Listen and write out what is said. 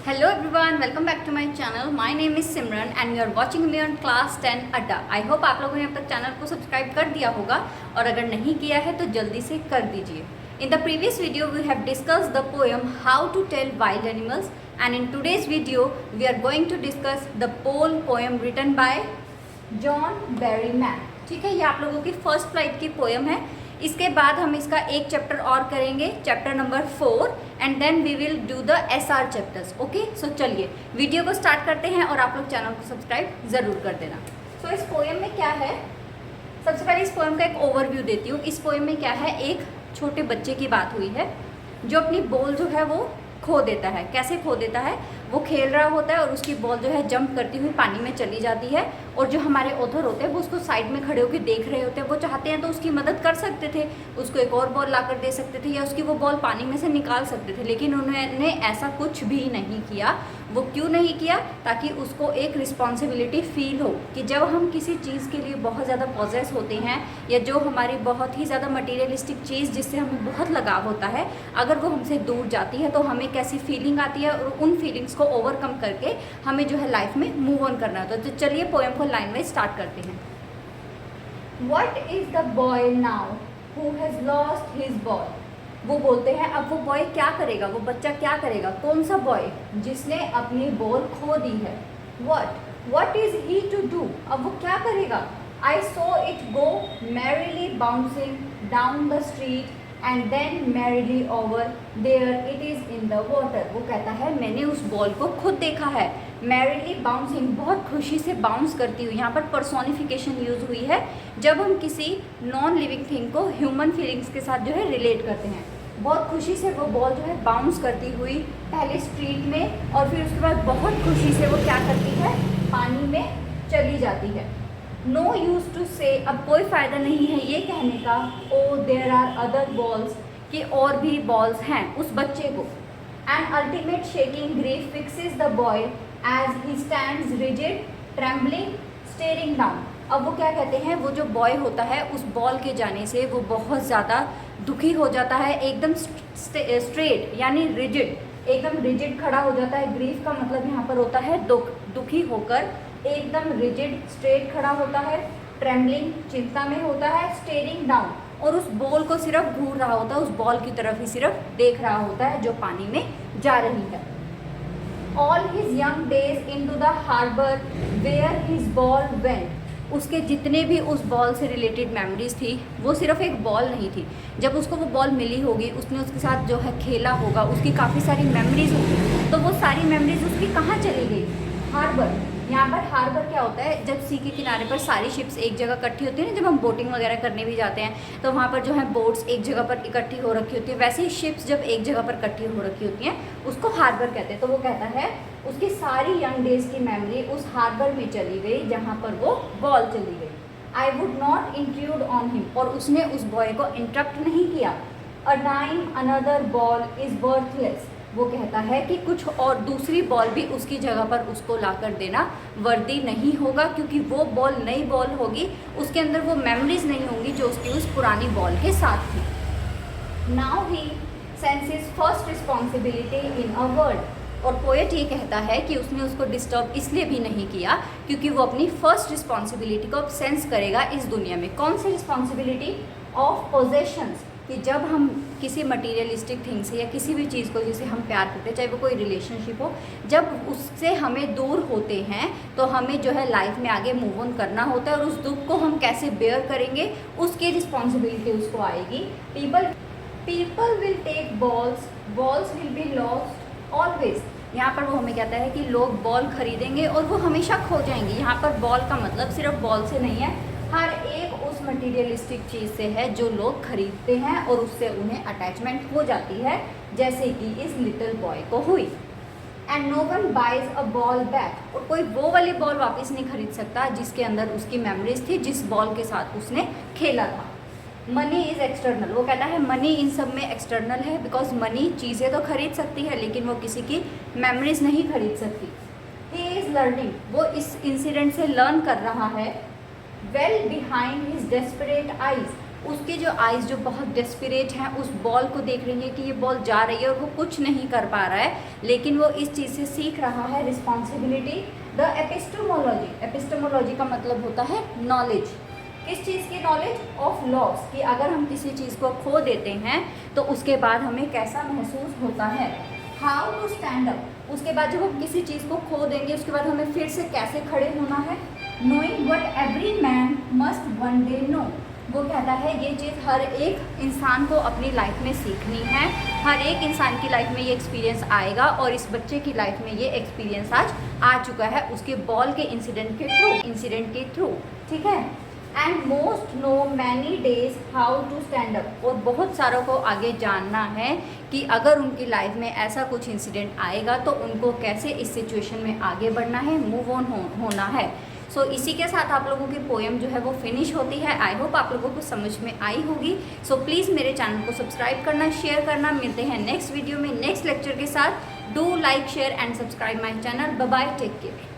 Hello everyone, welcome back to my channel. My name is Simran and you are watching me on class 10 अड्डा. I hope आप लोगों ने अब तक channel को सब्सक्राइब कर दिया होगा और अगर नहीं किया है तो जल्दी से कर दीजिए. In the previous video we have discussed the poem How to Tell Wild Animals and in today's video we are going to discuss the Pole poem written by John Berryman. ठीक है, ये आप लोगों की फर्स्ट फ्लाइट की poem है. इसके बाद हम इसका एक चैप्टर और करेंगे, chapter number 4 and then we will do the SR chapters. Okay, so चलिए वीडियो को स्टार्ट करते हैं और आप लोग चैनल को सब्सक्राइब ज़रूर कर देना. सो इस पोएम में क्या है, सबसे पहले इस पोएम का एक ओवरव्यू देती हूँ. इस पोएम में क्या है, एक छोटे बच्चे की बात हुई है जो अपनी बॉल जो है वो खो देता है. कैसे खो देता है, वो खेल रहा होता है और उसकी बॉल जो है जंप करती हुई पानी में चली जाती है और जो हमारे ऑथर होते हैं वो उसको साइड में खड़े होकर देख रहे होते हैं. वो चाहते हैं तो उसकी मदद कर सकते थे, उसको एक और बॉल ला कर दे सकते थे या उसकी वो बॉल पानी में से निकाल सकते थे, लेकिन उन्होंने ऐसा कुछ भी नहीं किया. वो क्यों नहीं किया, ताकि उसको एक रिस्पॉन्सिबिलिटी फील हो कि जब हम किसी चीज़ के लिए बहुत ज़्यादा पॉजेस होते हैं या जो हमारी बहुत ही ज़्यादा मटीरियलिस्टिक चीज़ जिससे हमें बहुत लगाव होता है, अगर वो हमसे दूर जाती है तो हमें कैसी फीलिंग आती है और उन फीलिंग्स को ओवरकम करके हमें जो है लाइफ में मूव ऑन करना होता है. तो चलिए पोएम को लाइन वाइज स्टार्ट करते हैं. What is the boy now who has lost his ball? वो बोलते हैं अब वो बॉय क्या करेगा, वो बच्चा क्या करेगा. कौन सा बॉय, जिसने अपनी बॉल खो दी है. what is he to do, अब वो क्या करेगा. I saw it go merrily bouncing down the street and then merrily over there it is in the water. वो कहता है मैंने उस बॉल को खुद देखा है. merrily bouncing, बहुत खुशी से बाउंस करती हुई. यहाँ पर पर्सोनिफिकेशन यूज हुई है जब हम किसी नॉन लिविंग थिंग को ह्यूमन फीलिंग्स के साथ जो है रिलेट करते हैं. बहुत खुशी से वो बॉल जो है बाउंस करती हुई पहले स्ट्रीट में और फिर उसके बाद बहुत खुशी से वो क्या करती है, पानी में चली जाती है. नो यूज टू से, अब कोई फ़ायदा नहीं है ये कहने का, oh there are other balls, कि और भी बॉल्स हैं उस बच्चे को. And ultimate shaking grief fixes the boy as he stands rigid trembling staring down. अब वो क्या कहते हैं, वो जो बॉय होता है उस बॉल के जाने से वो बहुत ज़्यादा दुखी हो जाता है, एकदम स्ट्रेट यानी रिजिड, एकदम रिजिड खड़ा हो जाता है. ग्रीफ का मतलब यहाँ पर होता है दुख, दुखी होकर एकदम रिजिड स्ट्रेट खड़ा होता है. ट्रेम्बलिंग, चिंता में होता है. स्टेरिंग डाउन, और उस बॉल को सिर्फ घूर रहा होता है, उस बॉल की तरफ ही सिर्फ देख रहा होता है जो पानी में जा रही है. All his young days into the harbour where his ball went, उसके जितने भी उस बॉल से रिलेटेड मेमोरीज थी, वो सिर्फ एक बॉल नहीं थी. जब उसको वो बॉल मिली होगी, उसने उसके साथ जो है खेला होगा, उसकी काफ़ी सारी मेमोरीज होगी, तो वो सारी मेमोरीज उसकी कहाँ चली गई, हार्बर. यहाँ पर हार्बर क्या होता है, जब सी के किनारे पर सारी शिप्स एक जगह इकट्ठी होती है ना, जब हम बोटिंग वगैरह करने भी जाते हैं तो वहाँ पर जो है बोट्स एक जगह पर इकट्ठी हो रखी होती है, वैसे ही शिप्स जब एक जगह पर इकट्ठी हो रखी होती हैं उसको हार्बर कहते हैं. तो वो कहता है उसकी सारी यंग डेज की मेमोरी उस हार्बर में चली गई जहाँ पर वो बॉल चली गई. I would not intrude on him, और उसने उस बॉय को इंटरप्ट नहीं किया. A time another ball is worthless, वो कहता है कि कुछ और दूसरी बॉल भी उसकी जगह पर उसको लाकर देना वर्दी नहीं होगा, क्योंकि वो बॉल नई बॉल होगी, उसके अंदर वो मेमोरीज नहीं होंगी जो उसकी उस पुरानी बॉल के साथ थी. Now he senses first responsibility in a world, और पोएट ये कहता है कि उसने उसको डिस्टर्ब इसलिए भी नहीं किया क्योंकि वो अपनी फर्स्ट रिस्पॉन्सिबिलिटी को अब सेंस करेगा इस दुनिया में. कौन सी रिस्पॉन्सिबिलिटी, ऑफ पोजेशंस, कि जब हम किसी मटीरियलिस्टिक थिंग से या किसी भी चीज़ को जिसे हम प्यार करते हैं, चाहे वो कोई रिलेशनशिप हो, जब उससे हमें दूर होते हैं तो हमें जो है लाइफ में आगे मूव ऑन करना होता है और उस दुख को हम कैसे बेयर करेंगे उसकी रिस्पॉन्सिबिलिटी उसको आएगी. People will take balls, balls will be lost always. यहाँ पर वो हमें कहता है कि लोग बॉल खरीदेंगे और वो हमेशा खो जाएंगी. यहाँ पर बॉल का मतलब सिर्फ बॉल से नहीं है, हर एक उस मटीरियलिस्टिक चीज़ से है जो लोग खरीदते हैं और उससे उन्हें अटैचमेंट हो जाती है, जैसे कि इस लिटिल बॉय को हुई. And no one buys a ball back, और कोई वो वाली बॉल वापस नहीं खरीद सकता जिसके अंदर उसकी मेमोरीज थी, जिस बॉल के साथ उसने खेला था. मनी इज़ एक्सटर्नल, वो कहता है मनी इन सब में एक्सटर्नल है, बिकॉज मनी चीज़ें तो खरीद सकती है लेकिन वो किसी की मेमोरीज नहीं खरीद सकती. ही इज़ लर्निंग, वो इस इंसिडेंट से लर्न कर रहा है. Well behind his desperate eyes, उसके जो आइज़ जो बहुत डेस्परेट हैं उस बॉल को देख रही है कि ये बॉल जा रही है और वो कुछ नहीं कर पा रहा है, लेकिन वो इस चीज़ से सीख रहा है रिस्पॉन्सिबिलिटी। द एपिस्टेमोलॉजी का मतलब होता है नॉलेज। किस चीज़ की नॉलेज? ऑफ लॉस, कि अगर हम किसी चीज़ को खो देते हैं तो उसके बाद हमें कैसा महसूस होता है। हाउ टू स्टैंड अप, उसके बाद जब हम किसी चीज़ को खो देंगे उसके बाद हमें फिर से कैसे खड़े होना है। Knowing what every man must one day know, वो कहता है ये चीज़ हर एक इंसान को अपनी लाइफ में सीखनी है, हर एक इंसान की लाइफ में ये एक्सपीरियंस आएगा और इस बच्चे की लाइफ में ये एक्सपीरियंस आज आ चुका है उसके बॉल के इंसिडेंट के थ्रू, ठीक है। And most know many days how to stand up, और बहुत सारों को आगे जानना है कि अगर उनकी लाइफ में ऐसा कुछ इंसिडेंट आएगा तो उनको कैसे इस सिचुएशन में आगे बढ़ना है, मूव ऑन होना है। सो इसी के साथ आप लोगों की पोएम जो है वो फिनिश होती है। आई होप आप लोगों को समझ में आई होगी। सो प्लीज़ मेरे चैनल को सब्सक्राइब करना, शेयर करना। मिलते हैं नेक्स्ट वीडियो में नेक्स्ट लेक्चर के साथ। Do like, share and subscribe my channel. Bye bye, take care.